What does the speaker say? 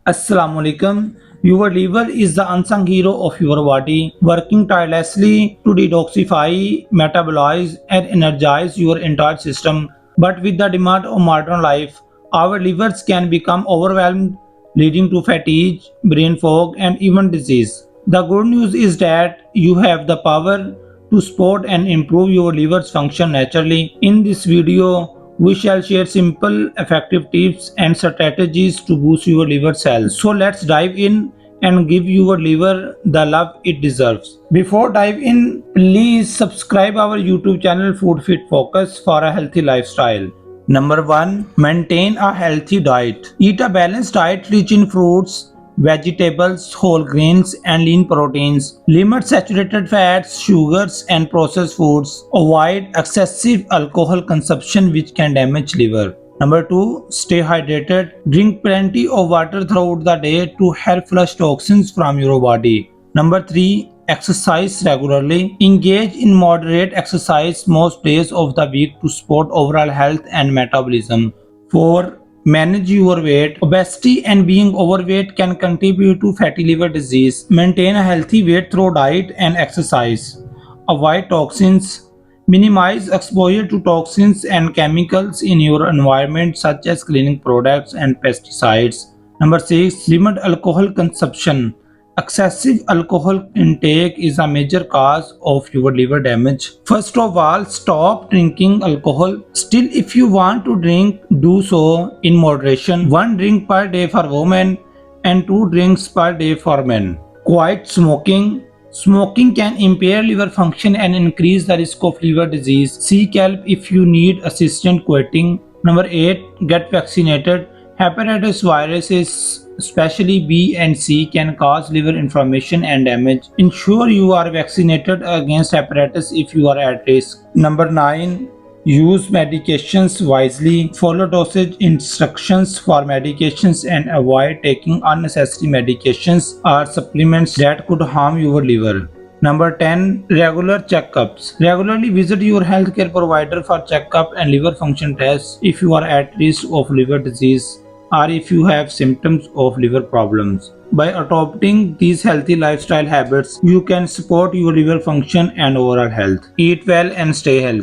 Assalamu alaikum. Your liver is the unsung hero of your body, working tirelessly to detoxify, metabolize, and energize your entire system. But with the demand of modern life, our livers can become overwhelmed, leading to fatigue, brain fog, and even disease. The good news is that you have the power to support and improve your liver's function naturally. In this video, we shall share simple, effective tips and strategies to boost your liver's health. So let's dive in and give your liver the love it deserves. Before dive in, please subscribe our YouTube channel Food Fit Focus for a healthy lifestyle. Number 1. Maintain a healthy diet. Eat a balanced diet rich in fruits, vegetables, whole grains, and lean proteins. Limit saturated fats, sugars, and processed foods. Avoid excessive alcohol consumption, which can damage liver. Number 2. Stay hydrated. Drink plenty of water throughout the day to help flush toxins from your body. Number 3. Exercise regularly. Engage in moderate exercise most days of the week to support overall health and metabolism. 4. Manage your weight. Obesity and being overweight can contribute to fatty liver disease. Maintain a healthy weight through diet and exercise. Avoid toxins. Minimize exposure to toxins and chemicals in your environment, such as cleaning products and pesticides. Number 6. Limit alcohol consumption. Excessive alcohol intake is a major cause of your liver damage. First of all, stop drinking alcohol. Still, if you want to drink, do so in moderation. 1 drink per day for women and 2 drinks per day for men. Quiet smoking. Smoking can impair liver function and increase the risk of liver disease. Seek help if you need assistance quitting. Number 8. Get vaccinated. Hepatitis viruses, especially B and C, can cause liver inflammation and damage. Ensure you are vaccinated against hepatitis if you are at risk. Number 9. Use medications wisely. Follow dosage instructions for medications and avoid taking unnecessary medications or supplements that could harm your liver. Number 10. Regular checkups. Regularly visit your healthcare provider for checkup and liver function tests if you are at risk of liver disease or if you have symptoms of liver problems. By adopting these healthy lifestyle habits, you can support your liver function and overall health. Eat well and stay healthy.